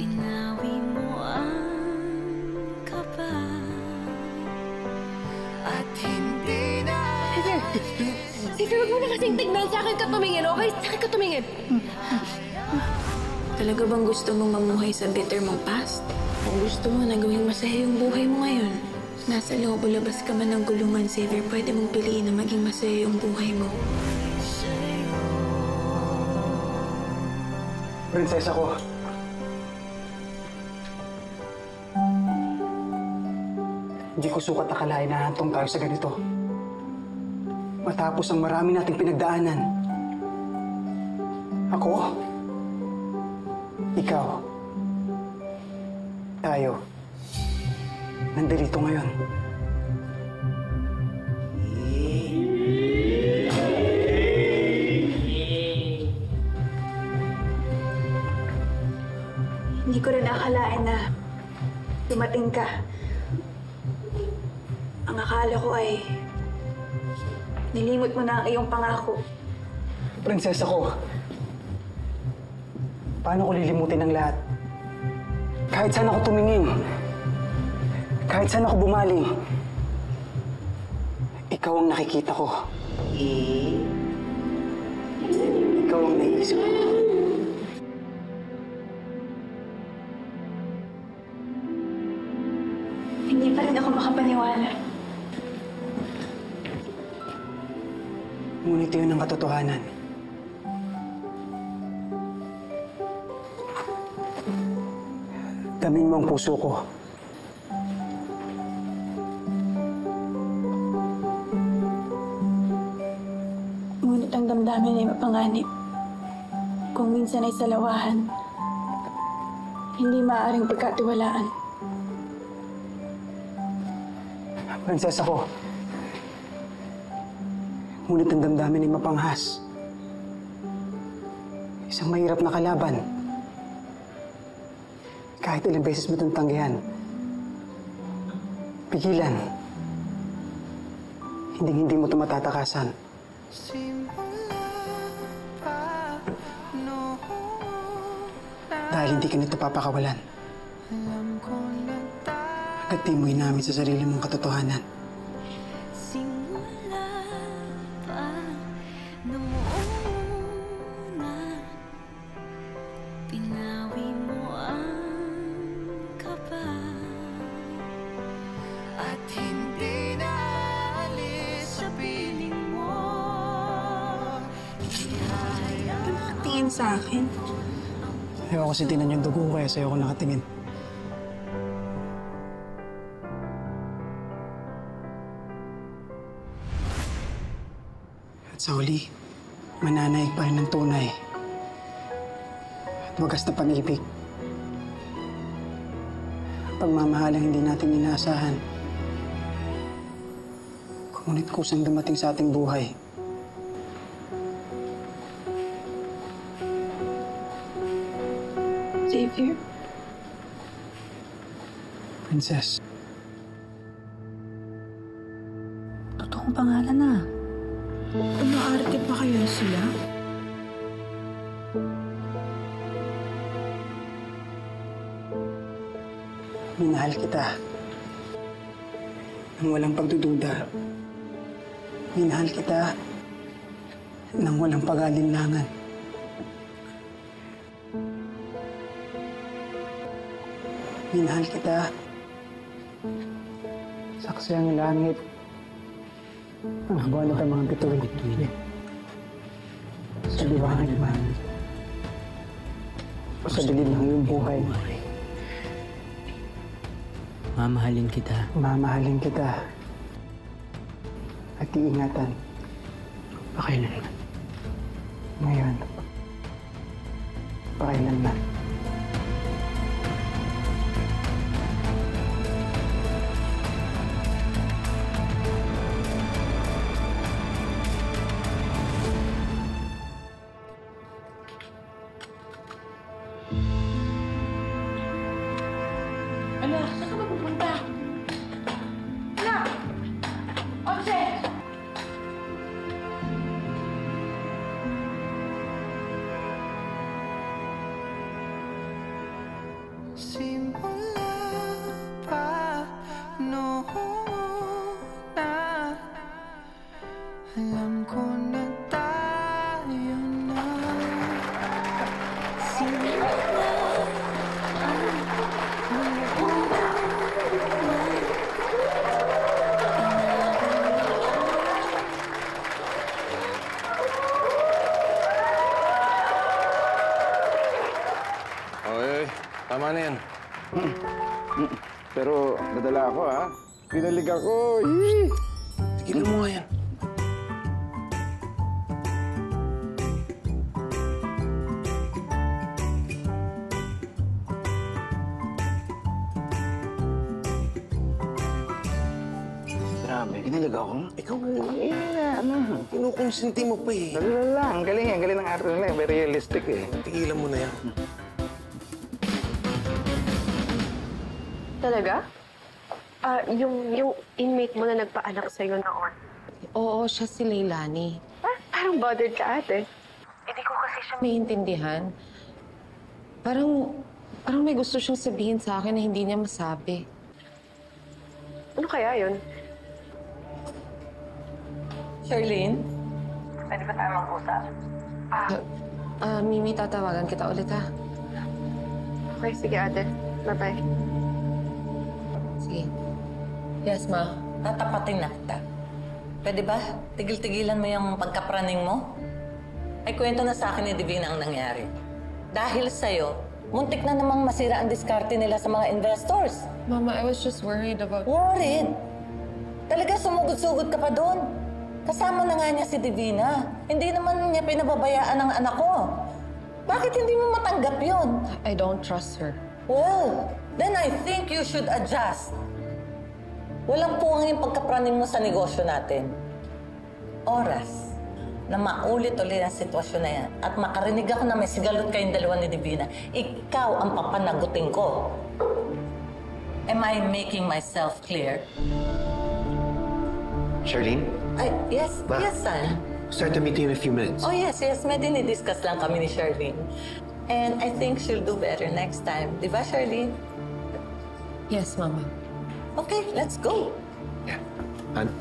Pinawi mo ang kaba at hindi na... Xavier, huwag mo na kasing tignan. Sa akin ka tumingin, okay? Sa akin ka tumingin. Talaga bang gusto mong mamuhay sa bitter mong past? O gusto mo na gawing masaya yung buhay mo ngayon? Nasa loob o labas ka man ng gulungan, Xavier, pwede mong piliin na maging masaya yung buhay mo. Prinsesa ko. Hindi ko sukat akalain na hantong tayo sa ganito. Matapos ang marami nating pinagdaanan. Ako, ikaw, tayo, nandito ngayon. Hindi ko rin akalain na dumating ka. Ang akala ko ay nilimot mo na ang iyong pangako. Prinsesa ko, paano ko lilimutin ang lahat? Kahit saan ako tumingin, kahit saan ako bumaling, ikaw ang nakikita ko. Ikaw ang naiisip ko. Hindi pa rin ako makapaniwala. Ngunit yun ang katotohanan. Damin mo ang puso ko. Ngunit ang damdamin ay mapanganib. Kung minsan ay salawahan, hindi maaaring pagkatiwalaan. Prinsesa ko, ngunit ang damdamin ay mapanghas. Isang mahirap na kalaban. Kahit ilang beses mo itong tanggihan, pigilan. Hindi mo ito matatakasan. Dahil hindi ka nito papakawalan. Hanggat di mo inamin sa sarili mong katotohanan. Simula pa noon na pinawi mo ang kaba at hindi na alis sa piling mo. Tingin sa akin. Ayaw kasi tinan yung dugo ko kaya sa'yo ako nakatingin. At sa huli, mananaig pa rin ng tunay. At wagas na pag-ibig. Pagmamahalang hindi natin inaasahan. Ngunit kusang dumating sa ating buhay. Xavier? Princess. Totoong pangalan na. Umaarte pa kaya sila? Minahal kita. Nang walang pagdududa. Minahal kita. Nang walang pag-alinlangan. Minahal kita. Saksi ang langit. Ang buwan at ang mga bituin. Sa liwanag man. O sa dilim ng iyong buhay. Mamahalin kita. Mamahalin kita. At iingatan. Pakailanman. Ngayon. Pakailanman. Anak, saan ka ba pupunta? Anak! Otse! simula pa noon na alam ko na tayo na Oy, tama na yan. Pero nadala ako, ha? Pinalig ako. Yee! Tigilan mo nga yan. Grabe, pinalig ako. Ikaw, kinukonsinti mo pa eh. Nadala lang. Ang galing ng arte nila. Very realistic, eh. Tigilan mo na yan. Talaga? Yung inmate mo na nagpaanak sa'yo noon. Oo, siya si Leilani. Parang bothered ka, ate. Hindi ko kasi siya maintindihan. Parang may gusto siyang sabihin sa akin na hindi niya masabi. Ano kaya yun? Charlene? Pwede ba tayo mag-usap? Mimi, tatawagan kita ulit, ha? Okay, sige, ate. Bye-bye. Sige. Yes, ma. Tatapatin na kita. Pwede ba? Tigil-tigilan mo yung pagkapraning mo? Ay, kwento na sa akin ni Divina ang nangyari. Dahil sa'yo, muntik na namang masira ang diskarte nila sa mga investors. Mama, I was just worried about... Worried? Talaga sumugod-sugod ka pa doon. Kasama na nga niya si Divina. Hindi naman niya pinababayaan ang anak ko. Bakit hindi mo matanggap yun? I don't trust her. Well, then I think you should adjust. Walang puwang yung pagkapraning mo sa negosyo natin. Oras na maulit-ulit ang sitwasyon na yan at makarinig ako na may sigalot kayong dalawa ni Divina, ikaw ang papanagutin ko. Am I making myself clear? Charlene? Ay, yes, Ma. yes, son. Start the meeting in a few minutes. Oh, yes, may dinidiscuss lang kami ni Charlene. And I think she'll do better next time. Di ba, Charlene? Yes, Mama. Okay, let's go. Yeah. Han,